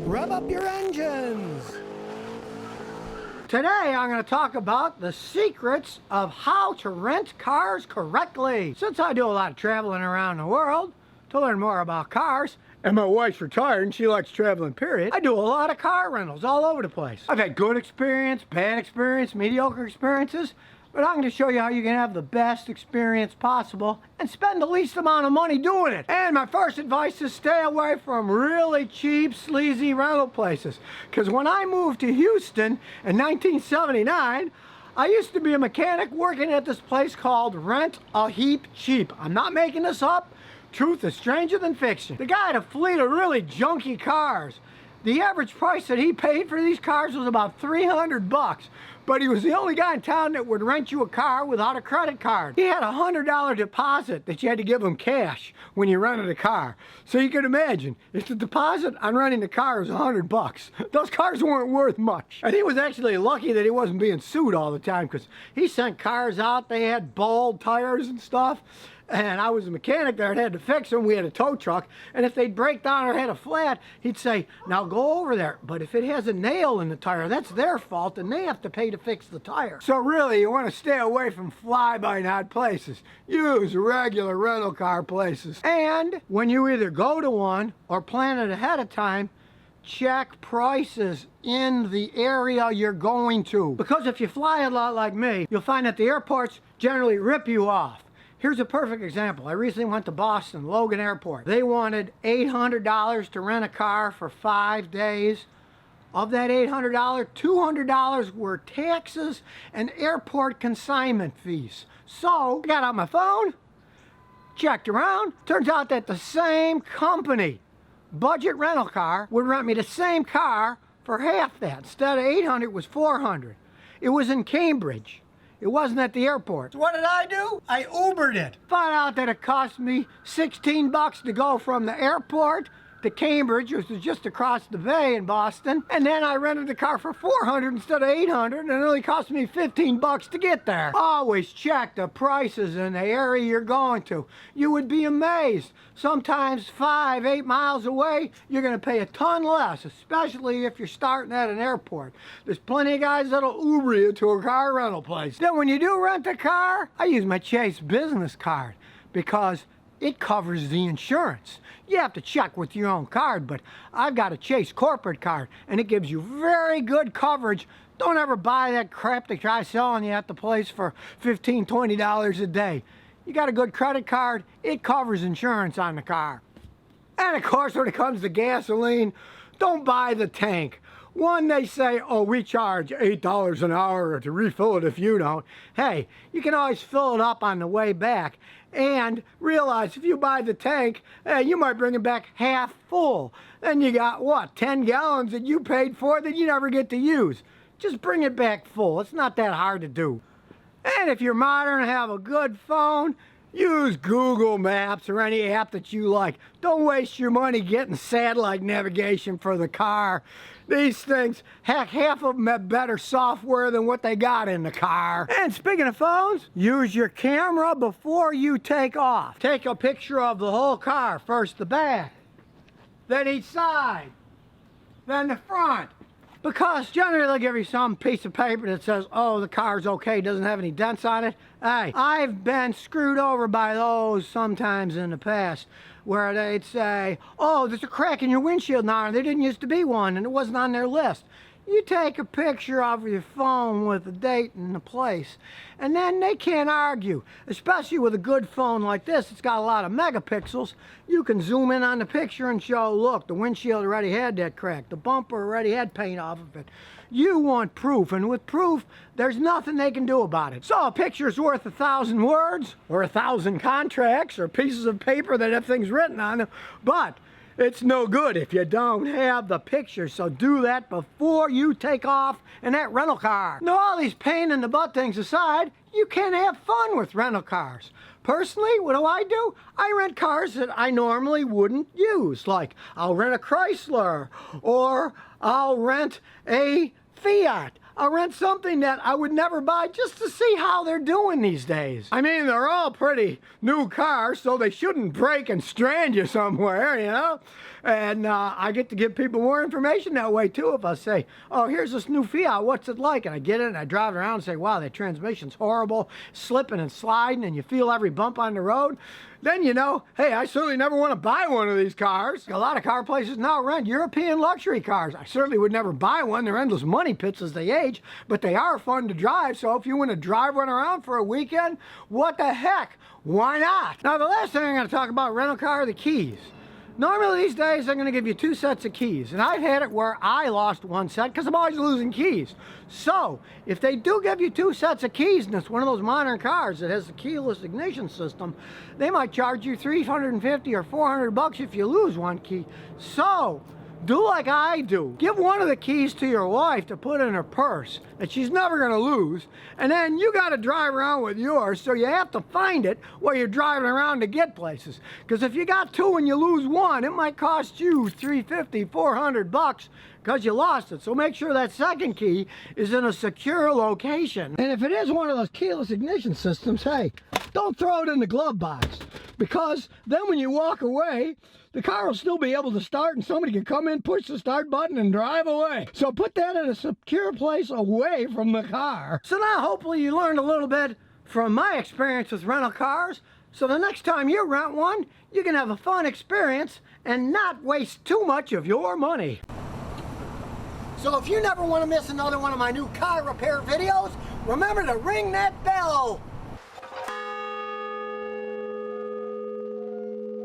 rev up your engines. Today I'm going to talk about the secrets of how to rent cars correctly. Since I do a lot of traveling around the world to learn more about cars, and my wife's retired and she likes traveling period, I do a lot of car rentals all over the place. I've had good experience, bad experience, mediocre experiences, but I'm going to show you how you can have the best experience possible and spend the least amount of money doing it. And my first advice is stay away from really cheap, sleazy rental places. Because when I moved to Houston in 1979, I used to be a mechanic working at this place called Rent a Heap Cheap. I'm not making this up. Truth is stranger than fiction. The guy had a fleet of really junky cars. The average price that he paid for these cars was about $300, but he was the only guy in town that would rent you a car without a credit card. He had a $100 deposit that you had to give him cash when you rented a car. So you can imagine, if the deposit on renting the car was $100, those cars weren't worth much. And he was actually lucky that he wasn't being sued all the time, because he sent cars out, they had bald tires and stuff. And I was a mechanic there and had to fix them. We had a tow truck, and if they'd break down or had a flat, he'd say, now go over there. But if it has a nail in the tire, that's their fault, and they have to pay to fix the tire. So really, you want to stay away from fly-by-night places. Use regular rental car places. And when you either go to one or plan it ahead of time, check prices in the area you're going to. Because if you fly a lot like me, you'll find that the airports generally rip you off. Here's a perfect example. I recently went to Boston, Logan Airport. They wanted $800 to rent a car for 5 days. Of that $800, $200 were taxes and airport consignment fees. So I got out my phone, checked around. Turns out that the same company, Budget Rental Car, would rent me the same car for half that. Instead of $800, it was $400. It was in Cambridge. It wasn't at the airport. So what did I do? I Ubered it. Found out that it cost me $16 to go from the airport to Cambridge, which was just across the bay in Boston. And then I rented the car for $400 instead of $800, and it only cost me $15 to get there. Always check the prices in the area you're going to. You would be amazed. Sometimes 5-8 miles away, you're gonna pay a ton less, especially if you're starting at an airport. There's plenty of guys that'll Uber you to a car rental place. Then when you do rent a car, I use my Chase business card because it covers the insurance. You have to check with your own card, but I've got a Chase corporate card, and it gives you very good coverage. Don't ever buy that crap they try selling you at the place for $15, $20 a day. You got a good credit card, it covers insurance on the car. And of course, when it comes to gasoline, don't buy the tank. One, they say, oh, we charge $8 an hour to refill it if you don't. Hey, you can always fill it up on the way back. And realize if you buy the tank, you might bring it back half full. Then you got, what, 10 gallons that you paid for that you never get to use. Just bring it back full. It's not that hard to do. And if you're modern and have a good phone, use Google Maps or any app that you like. Don't waste your money getting satellite navigation for the car. These things, heck, half of them have better software than what they got in the car. And speaking of phones, use your camera before you take off. Take a picture of the whole car. First the back, then each side, then the front. Because generally they'll give you some piece of paper that says, oh, the car's okay, doesn't have any dents on it. Hey, I've been screwed over by those sometimes in the past, where they'd say, oh, there's a crack in your windshield now, and there didn't used to be one, and it wasn't on their list. You take a picture of your phone with the date and the place, and then they can't argue. Especially with a good phone like this, it's got a lot of megapixels. You can zoom in on the picture and show, look, the windshield already had that crack. The bumper already had paint off of it. You want proof, and with proof, there's nothing they can do about it. So a picture's worth 1,000 words, or 1,000 contracts, or pieces of paper that have things written on them, but it's no good if you don't have the picture, so do that before you take off in that rental car. Now, all these pain in the butt things aside, you can have fun with rental cars. Personally, what do? I rent cars that I normally wouldn't use. Like, I'll rent a Chrysler, or I'll rent a Fiat. I'll rent something that I would never buy just to see how they're doing these days. I mean, they're all pretty new cars, so they shouldn't break and strand you somewhere, you know? And I get to give people more information that way too. If I say, oh, here's this new Fiat, what's it like? And I get it and I drive it around and say, wow, that transmission's horrible, slipping and sliding, and you feel every bump on the road. Then you know, hey, I certainly never want to buy one of these cars. A lot of car places now rent European luxury cars. I certainly would never buy one. They're endless money pits as they age, but they are fun to drive. So if you want to drive one around for a weekend, what the heck? Why not? Now, the last thing I'm going to talk about rental car are the keys. Normally these days they're going to give you 2 sets of keys, and I've had it where I lost 1 set because I'm always losing keys. So if they do give you 2 sets of keys and it's one of those modern cars that has the keyless ignition system, they might charge you $350 or $400 if you lose 1 key. So do like I do. Give one of the keys to your wife to put in her purse that she's never going to lose, and then you got to drive around with yours, so you have to find it while you're driving around to get places. Because if you got 2 and you lose 1, it might cost you $350, $400 because you lost it. So make sure that second key is in a secure location. And if it is one of those keyless ignition systems, hey, don't throw it in the glove box, because then when you walk away, the car will still be able to start and somebody can come in, push the start button and drive away. So put that in a secure place away from the car. So now hopefully you learned a little bit from my experience with rental cars. So the next time you rent one, you can have a fun experience and not waste too much of your money. So if you never want to miss another one of my new car repair videos, remember to ring that bell.